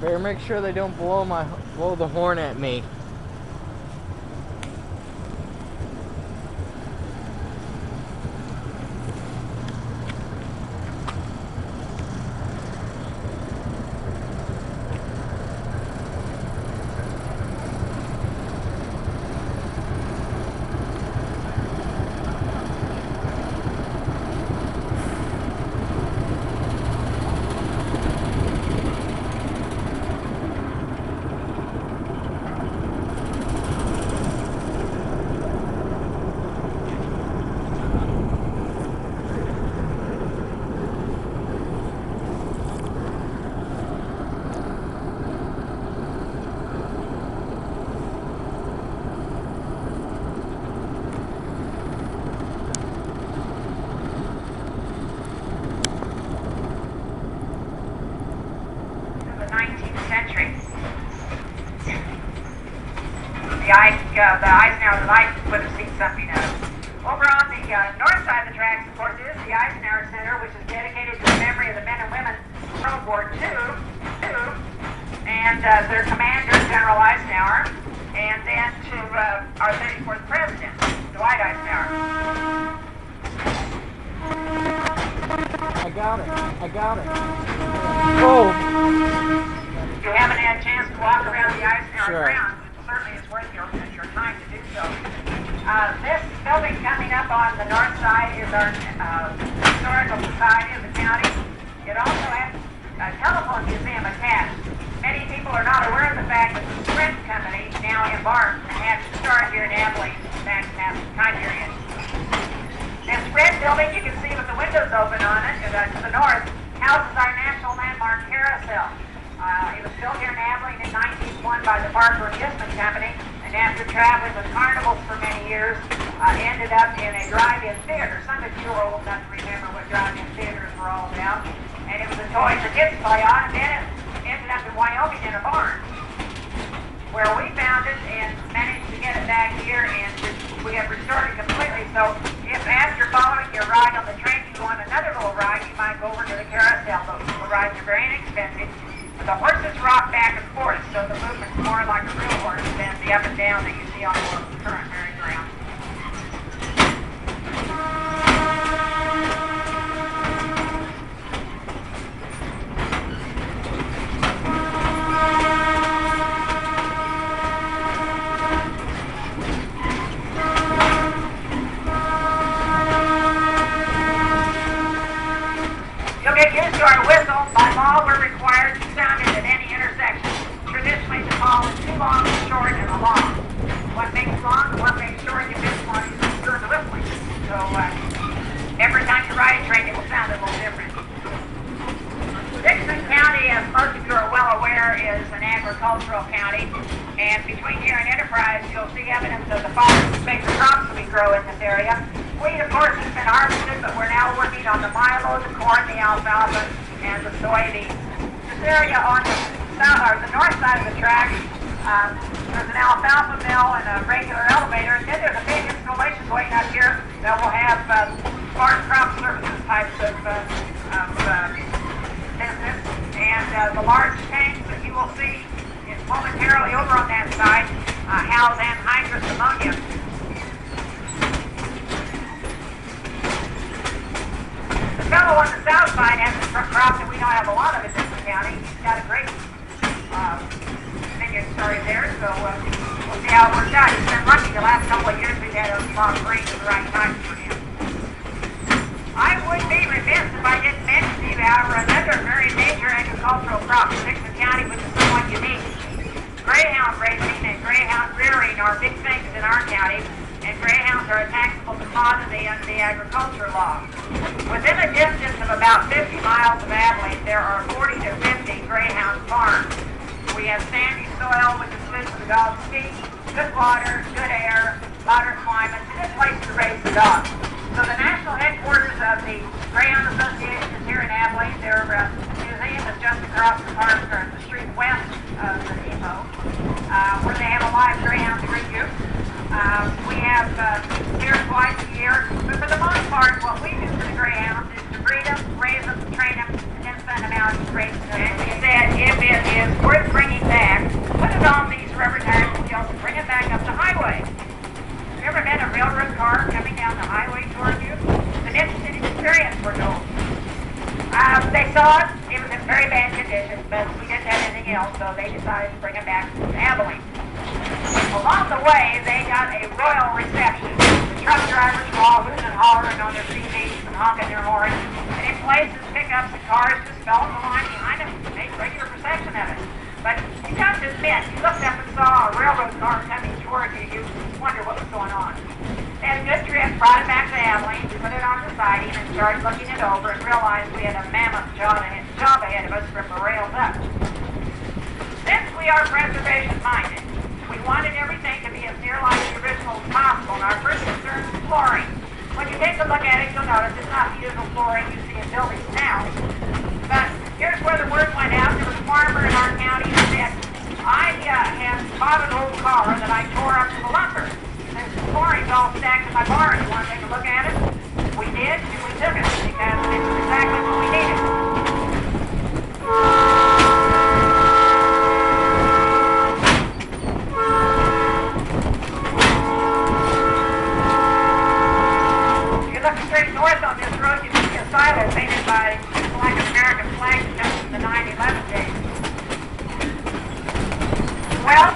Better make sure they don't blow the horn at me. The Eisenhower light would have seen something of. Over on the north side of the tracks, of course, is the Eisenhower Center, which is dedicated to the memory of the men and women from World War II, and their commander, General Eisenhower, and then to our 34th President, Dwight Eisenhower. I got it. Oh! If you haven't had a chance to walk around the Eisenhower grounds, certainly it's worth your time to do so. This building coming up on the north side is our Historical Society of the county. It also has a telephone museum attached. Many people are not aware of the fact that the Sprint company now embarked and had to start here in Abilene back in that time period. This red building you can see with the windows open on it to the north houses our national landmark carousel. It was built here in Abilene in 1901 by the Barker Amusement Company, and after traveling with carnivals for many years, ended up in a drive-in theater. Some of you are old enough to remember what drive-in theaters were all about. And it was a toy for kids to play on, and then it ended up in Wyoming in a barn, where we found it and managed to get it back here, and we have restored it completely. So if after following your ride on the train you want another little ride, you might go over to the carousel. Those little rides are very inexpensive. The horses rock back and forth, so the movement's more like a real horse than the up and down that you see on the current merry-go-round. You'll get used to our whistle. By law, we're required to sound it at any intersection. Traditionally, the call is too long, short, and a long. What makes long and what makes short, you miss one, you're the whistling. So every time you ride a train, it will sound a little different. Dixon County, as most of you are well aware, is an agricultural county. And between here and Enterprise, you'll see evidence of the 5 major crops we grow in this area. Wheat, of course, has been harvested, but we're now working on the milo, the corn, the alfalfa, and the soybeans. This area on the north side of the track, there's an alfalfa mill and a regular elevator, and then there's a big installation waiting up here that will have farm crop services types of business. And the large tanks that you will see momentarily over on that side house anhydrous ammonia. The fellow on the south side has a crop that we don't have a lot of in this county. He's got a great vineyard started there, so we'll see how it works out. He's been lucky the last couple of years we've had a lot of rain at the right time for him. I would be remiss if I didn't mention to you, however, another very major agricultural crop in Dixon County, which is somewhat unique. Greyhound racing and greyhound rearing are big things in our county, and greyhounds are a taxable commodity under the agriculture law. Within a distance of about 50 miles of Abilene, there are 40 to 50 greyhound farms. We have sandy soil, which is good for the dog's feet, good water, good air, moderate climate, and a good place to raise the dog. So the national headquarters of the Greyhound Association is here in Abilene. Their museum is just across the park, or the street west of the depot, where they have a live greyhound to greet you. We have here twice a year, but for the most part, what we do for the greyhounds is to breed them, raise them, train them, and then send them out to race them. And we said if it is worth saw it. It was in very bad condition, but we didn't have anything else, so they decided to bring it back to Abilene. Along the way, they got a royal reception. The truck drivers were all hooting and hollering on their CVs and honking their horns. And in places, pickups and cars just fell in the line behind them and made regular procession of it. But you have to admit, you looked up and saw a railroad car coming toward you, you wonder what was going on. They had a good trip, brought it back to Abilene, put it on the siding, and started looking it over and realized we had a mammoth job ahead of us from the rails up. Since we are preservation-minded, we wanted everything to be as near like the original as possible, and our first concern is flooring. When you take a look at it, you'll notice it's not the usual flooring you see in buildings now. But here's where the word went out. There was a farmer in our county who said, I have bought an old car that I tore up to the lumber. There's flooring's all stacked in my barn. You want to take a look at it? We did, and we took it because it was exactly what we needed. If you look straight north on this road, you see a silo painted by like an American flag that comes from the 9/11 days. Well,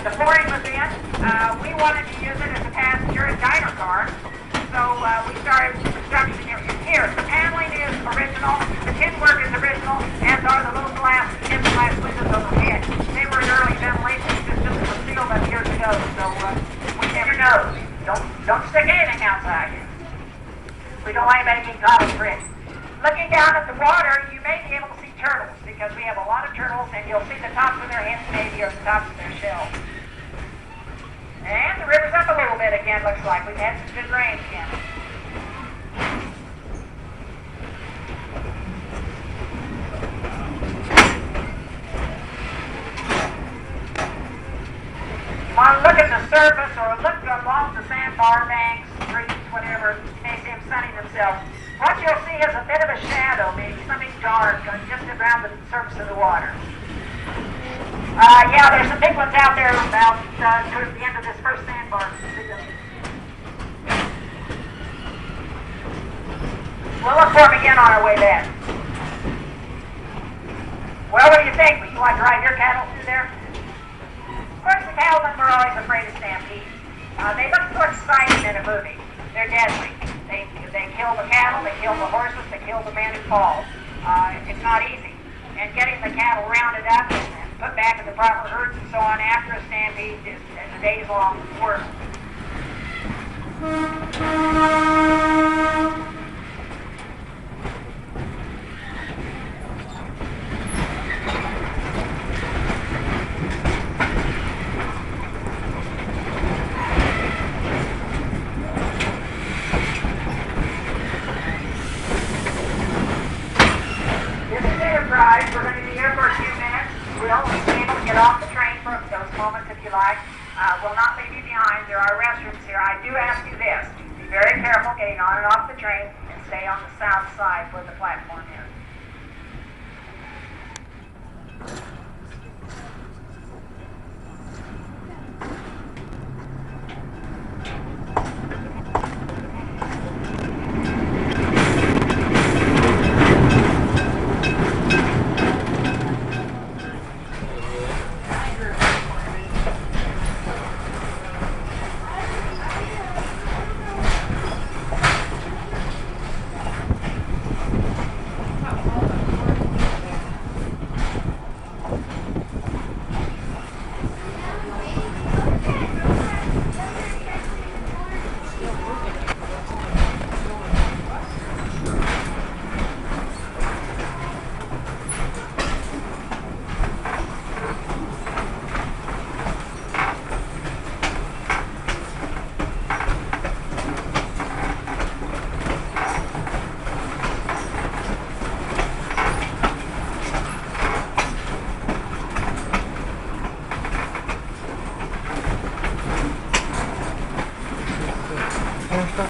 the flooring was in. We wanted to use it as a passenger and diner car, so we started construction here. The paneling is original, the tin work is original, as are the little tin glass windows overhead. They were an early ventilation system that was sealed up years ago, so we never know. Don't stick anything outside. We don't want anybody getting caught on the bridge. Looking down at the water, you may be able to see turtles, because we have a lot of turtles, and you'll see the tops of their heads maybe or the tops of their shells. And the river's up a little bit again, looks like. We've had some good rain again. You want to look at the surface or look along the sandbar banks, streets, whatever. You may see them sunning themselves. What you'll see is a bit of a shadow, maybe something dark, just around the surface of the water. Yeah, there's some big ones out there about towards the end of this first sandbar. We'll look for them again on our way back. Well, what do you think? Would you want to drive your cattle through there? Of course, the cattlemen were always afraid of stampedes. They look so exciting in a movie. They're deadly. They kill the cattle, they kill the horses, they kill the man who falls. It's not easy. And getting the cattle rounded up and put back in the proper herds and so on after a stampede is a days-long work. We're going to be here for a few minutes. We'll be able to get off the train for those moments if you like. We'll not leave you behind. There are restrooms here. I do ask you this. Be very careful getting on and off the train and stay on the south side where the platform is.